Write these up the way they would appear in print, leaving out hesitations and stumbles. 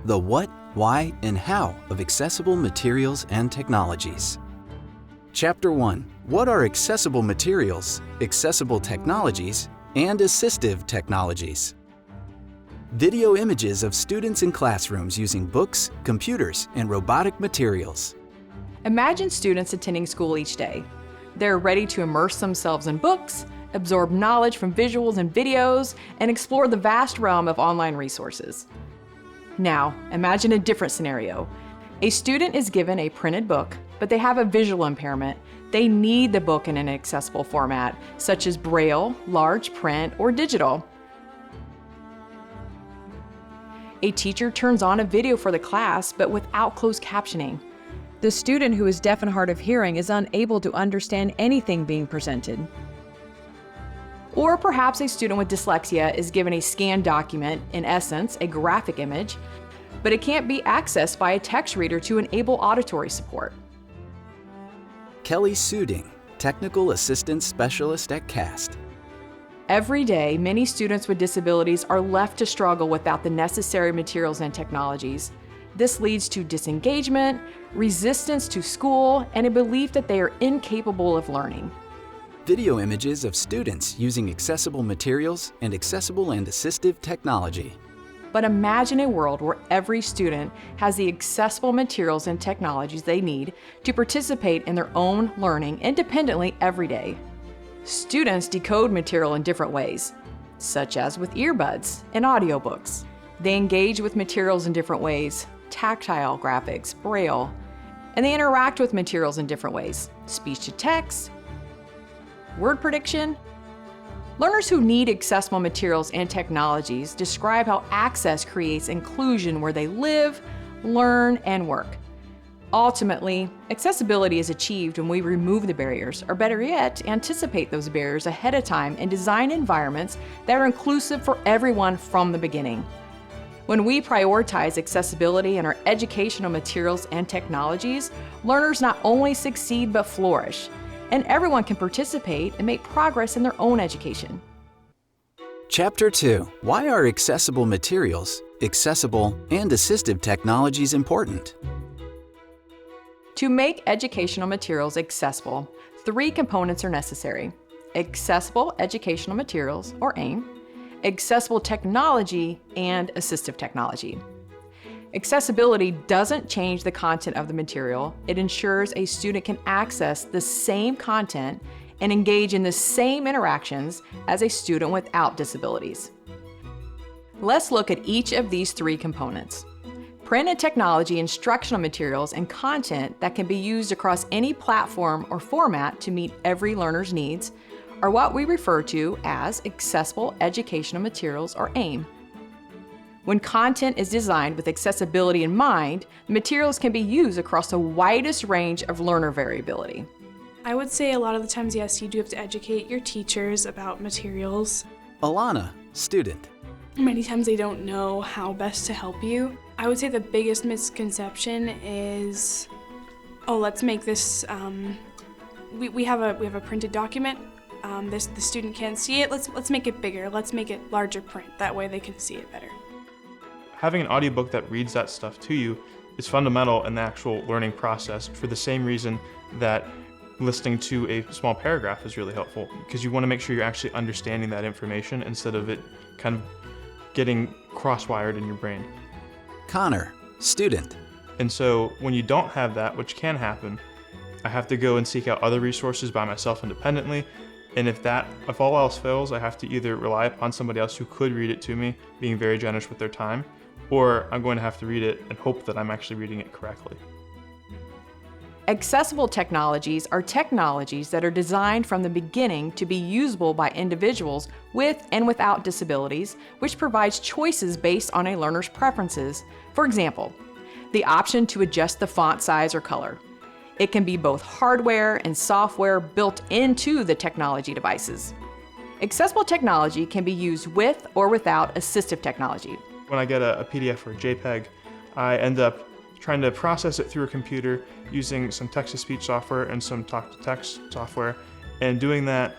the what, why, and how of accessible materials and technologies. Chapter 1. What are accessible materials, accessible technologies, and assistive technologies? Video images of students in classrooms using books, computers, and robotic materials. Imagine students attending school each day. They're ready to immerse themselves in books, absorb knowledge from visuals and videos, and explore the vast realm of online resources. Now, imagine a different scenario. A student is given a printed book, but they have a visual impairment. They need the book in an accessible format, such as Braille, large print, or digital. A teacher turns on a video for the class, but without closed captioning. The student who is deaf and hard of hearing is unable to understand anything being presented. Or perhaps a student with dyslexia is given a scanned document, in essence, a graphic image, but it can't be accessed by a text reader to enable auditory support. Kelly Suding, Technical Assistance Specialist at CAST. Every day, many students with disabilities are left to struggle without the necessary materials and technologies. This leads to disengagement, resistance to school, and a belief that they are incapable of learning. Video images of students using accessible materials and accessible and assistive technology. But imagine a world where every student has the accessible materials and technologies they need to participate in their own learning independently every day. Students decode material in different ways, such as with earbuds and audiobooks. They engage with materials in different ways, tactile graphics, Braille, and they interact with materials in different ways, speech to text, word prediction. Learners who need accessible materials and technologies describe how access creates inclusion where they live, learn, and work. Ultimately, accessibility is achieved when we remove the barriers, or better yet, anticipate those barriers ahead of time and design environments that are inclusive for everyone from the beginning. When we prioritize accessibility in our educational materials and technologies, learners not only succeed but flourish, and everyone can participate and make progress in their own education. Chapter 2. Why are accessible materials, accessible, and assistive technologies important? To make educational materials accessible, 3 components are necessary: accessible educational materials, or AIM, accessible technology, and assistive technology. Accessibility doesn't change the content of the material. It ensures a student can access the same content and engage in the same interactions as a student without disabilities. Let's look at each of these 3 components. Printed technology, instructional materials, and content that can be used across any platform or format to meet every learner's needs are what we refer to as accessible educational materials, or AIM. When content is designed with accessibility in mind, materials can be used across the widest range of learner variability. I would say a lot of the times, yes, you do have to educate your teachers about materials. Alana, student. Many times they don't know how best to help you. I would say the biggest misconception is, oh, let's make this, we have a printed document. The student can't see it. Let's make it bigger. Let's make it larger print. That way they can see it better. Having an audiobook that reads that stuff to you is fundamental in the actual learning process, for the same reason that listening to a small paragraph is really helpful, because you want to make sure you're actually understanding that information instead of it kind of getting cross-wired in your brain. Connor, student. And so when you don't have that, which can happen, I have to go and seek out other resources by myself independently. And if all else fails, I have to either rely upon somebody else who could read it to me, being very generous with their time, or I'm going to have to read it and hope that I'm actually reading it correctly. Accessible technologies are technologies that are designed from the beginning to be usable by individuals with and without disabilities, which provides choices based on a learner's preferences. For example, the option to adjust the font size or color. It can be both hardware and software built into the technology devices. Accessible technology can be used with or without assistive technology. When I get a PDF or a JPEG, I end up trying to process it through a computer using some text-to-speech software and some talk-to-text software. And doing that,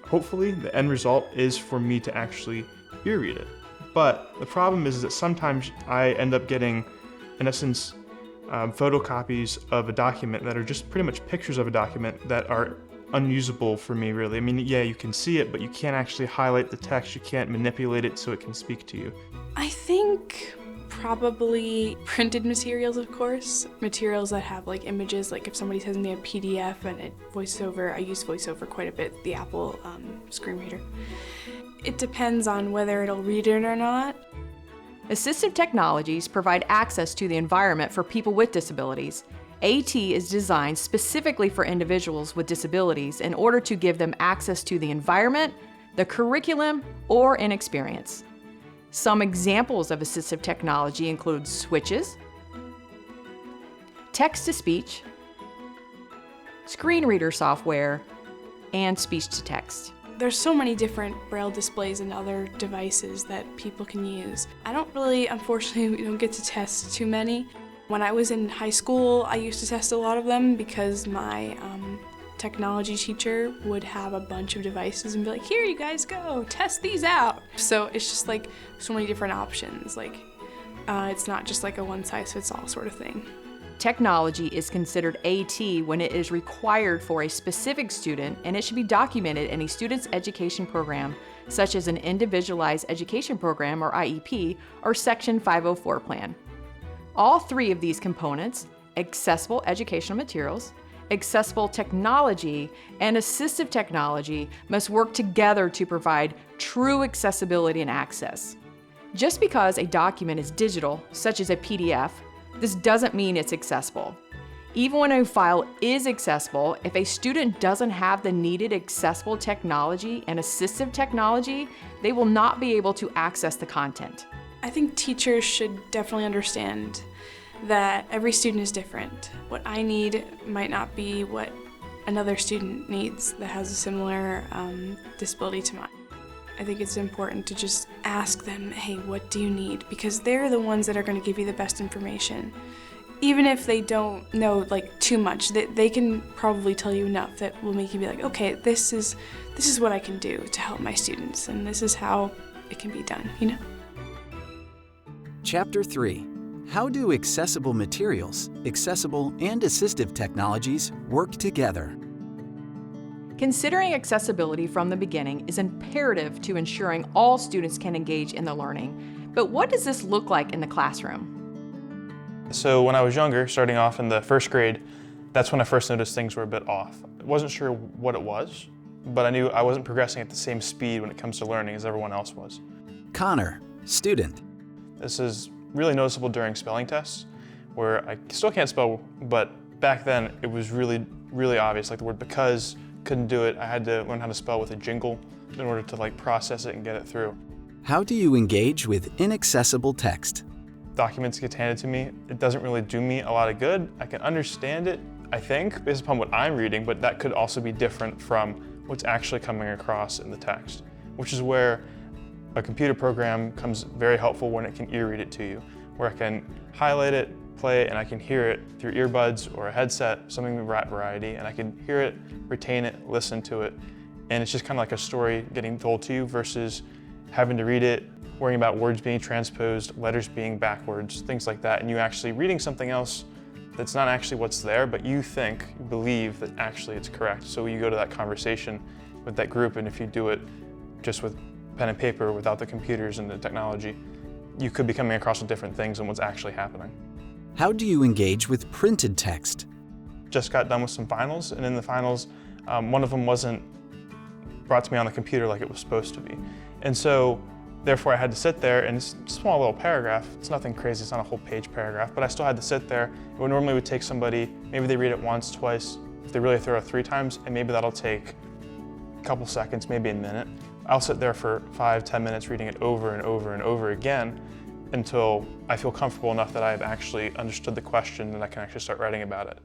hopefully the end result is for me to actually ear read it. But the problem is that sometimes I end up getting, in essence, photocopies of a document that are just pretty much pictures of a document that are unusable for me, really. I mean, yeah, you can see it, but you can't actually highlight the text. You can't manipulate it so it can speak to you. I think probably printed materials, of course. Materials that have like images, like if somebody sends me a PDF and VoiceOver, I use VoiceOver quite a bit, the Apple screen reader. It depends on whether it'll read it or not. Assistive technologies provide access to the environment for people with disabilities. AT is designed specifically for individuals with disabilities in order to give them access to the environment, the curriculum, or an experience. Some examples of assistive technology include switches, text-to-speech, screen reader software, and speech-to-text. There's so many different Braille displays and other devices that people can use. I don't really, unfortunately, we don't get to test too many. When I was in high school, I used to test a lot of them because my technology teacher would have a bunch of devices and be like, here you guys go, test these out. So it's just like so many different options. Like it's not just like a one-size-fits-all sort of thing. Technology is considered AT when it is required for a specific student, and it should be documented in a student's education program, such as an Individualized Education Program, or IEP, or Section 504 plan. All three of these components, accessible educational materials, accessible technology, and assistive technology, must work together to provide true accessibility and access. Just because a document is digital, such as a PDF, this doesn't mean it's accessible. Even when a file is accessible, if a student doesn't have the needed accessible technology and assistive technology, they will not be able to access the content. I think teachers should definitely understand that every student is different. What I need might not be what another student needs that has a similar disability to mine. I think it's important to just ask them, hey, what do you need? Because they're the ones that are going to give you the best information. Even if they don't know like too much, they can probably tell you enough that will make you be like, okay, this is what I can do to help my students, and this is how it can be done, you know? Chapter 3. How do accessible materials, accessible and assistive technologies work together? Considering accessibility from the beginning is imperative to ensuring all students can engage in the learning. But what does this look like in the classroom? So when I was younger, starting off in the first grade, that's when I first noticed things were a bit off. I wasn't sure what it was, but I knew I wasn't progressing at the same speed when it comes to learning as everyone else was. Connor, student. This is really noticeable during spelling tests, where I still can't spell, but back then it was really, really obvious. Like the word because, couldn't do it. I had to learn how to spell with a jingle in order to like process it and get it through. How do you engage with inaccessible text? Documents get handed to me. It doesn't really do me a lot of good. I can understand it, I think, based upon what I'm reading, but that could also be different from what's actually coming across in the text, which is where a computer program comes very helpful when it can ear read it to you, where I can highlight it, play it, and I can hear it through earbuds or a headset, something of that variety, and I can hear it, retain it, listen to it, and it's just kind of like a story getting told to you versus having to read it, worrying about words being transposed, letters being backwards, things like that, and you actually reading something else that's not actually what's there, but you think, you believe that actually it's correct. So you go to that conversation with that group, and if you do it just with pen and paper without the computers and the technology, you could be coming across with different things than what's actually happening. How do you engage with printed text? Just got done with some finals, and in the finals, one of them wasn't brought to me on the computer like it was supposed to be. And so, therefore I had to sit there, and it's a small little paragraph. It's nothing crazy, it's not a whole page paragraph, but I still had to sit there. It would normally would take somebody, maybe they read it once, twice, if they really throw it 3 times, and maybe that'll take a couple seconds, maybe a minute. I'll sit there for 5-10 minutes reading it over and over and over again until I feel comfortable enough that I've actually understood the question and I can actually start writing about it.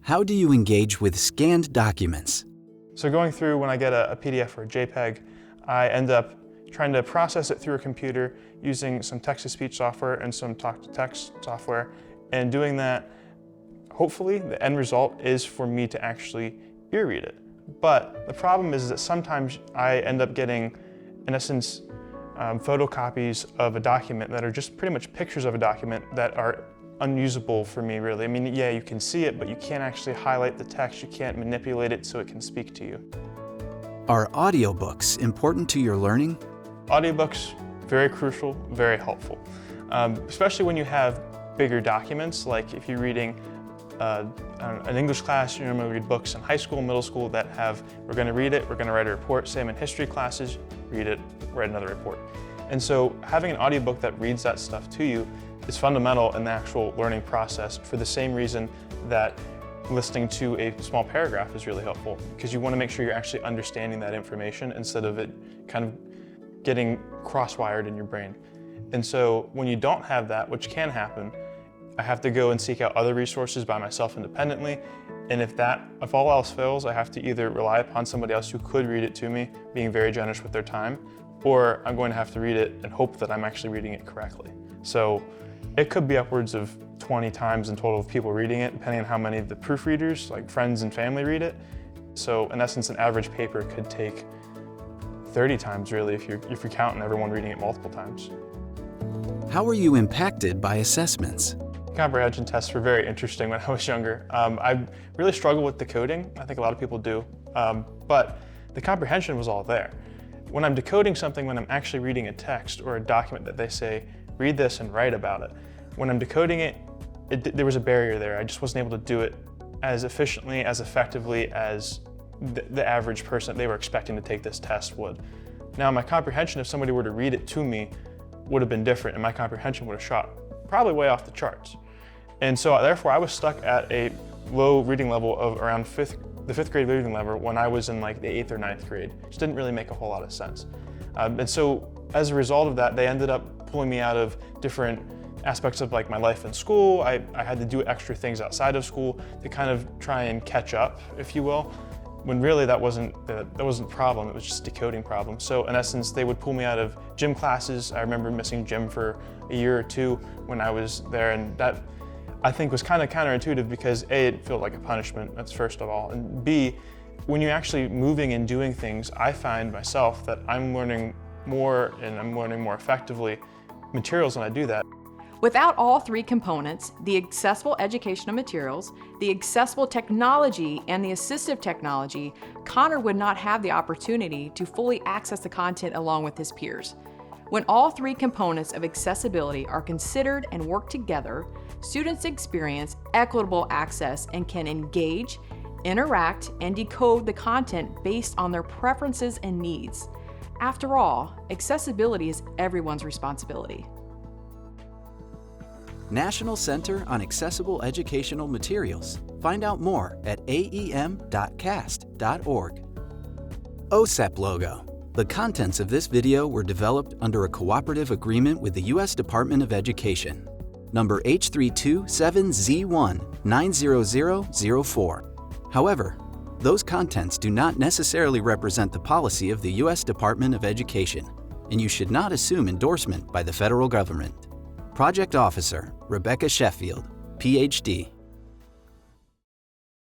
How do you engage with scanned documents? So going through, when I get a PDF or a JPEG, I end up trying to process it through a computer using some text-to-speech software and some talk-to-text software. And doing that, hopefully the end result is for me to actually ear read it. But the problem is that sometimes I end up getting, in essence, photocopies of a document that are just pretty much pictures of a document that are unusable for me, really. I mean, yeah, you can see it, but you can't actually highlight the text. You can't manipulate it so it can speak to you. Are audiobooks important to your learning? Audiobooks, very crucial, very helpful. Especially when you have bigger documents, like if you're reading an English class, you normally read books in high school, middle school that have, we're going to read it, we're going to write a report. Same in history classes, read it, write another report. And so having an audiobook that reads that stuff to you is fundamental in the actual learning process for the same reason that listening to a small paragraph is really helpful, because you want to make sure you're actually understanding that information instead of it kind of getting cross-wired in your brain. And so when you don't have that, which can happen, I have to go and seek out other resources by myself independently. And if all else fails, I have to either rely upon somebody else who could read it to me, being very generous with their time, or I'm going to have to read it and hope that I'm actually reading it correctly. So it could be upwards of 20 times in total of people reading it, depending on how many of the proofreaders, like friends and family, read it. So in essence, an average paper could take 30 times really if you're counting everyone reading it multiple times. How are you impacted by assessments? Comprehension tests were very interesting when I was younger. I really struggled with decoding. I think a lot of people do, but the comprehension was all there. When I'm decoding something, when I'm actually reading a text or a document that they say, read this and write about it, when I'm decoding it, there was a barrier there. I just wasn't able to do it as efficiently, as effectively as the average person that they were expecting to take this test would. Now, my comprehension, if somebody were to read it to me, would have been different, and my comprehension would have shot probably way off the charts. And so therefore I was stuck at a low reading level of around the fifth grade reading level when I was in like the 8th or 9th grade. It just didn't really make a whole lot of sense. And so as a result of that, they ended up pulling me out of different aspects of like my life in school. I had to do extra things outside of school to kind of try and catch up, if you will, when really that wasn't the problem, it was just a decoding problem. So in essence, they would pull me out of gym classes. I remember missing gym for a year or two when I was there, and that I think was kind of counterintuitive because A, it felt like a punishment, that's first of all, and B, when you're actually moving and doing things, I find myself that I'm learning more and I'm learning more effectively materials when I do that. Without all three components, the accessible educational materials, the accessible technology, and the assistive technology, Connor would not have the opportunity to fully access the content along with his peers. When all three components of accessibility are considered and work together, students experience equitable access and can engage, interact, and decode the content based on their preferences and needs. After all, accessibility is everyone's responsibility. National Center on Accessible Educational Materials. Find out more at aem.cast.org. OSEP logo. The contents of this video were developed under a cooperative agreement with the U.S. Department of Education. Number H327Z1-90004. However, those contents do not necessarily represent the policy of the U.S. Department of Education, and you should not assume endorsement by the federal government. Project Officer, Rebecca Sheffield, Ph.D.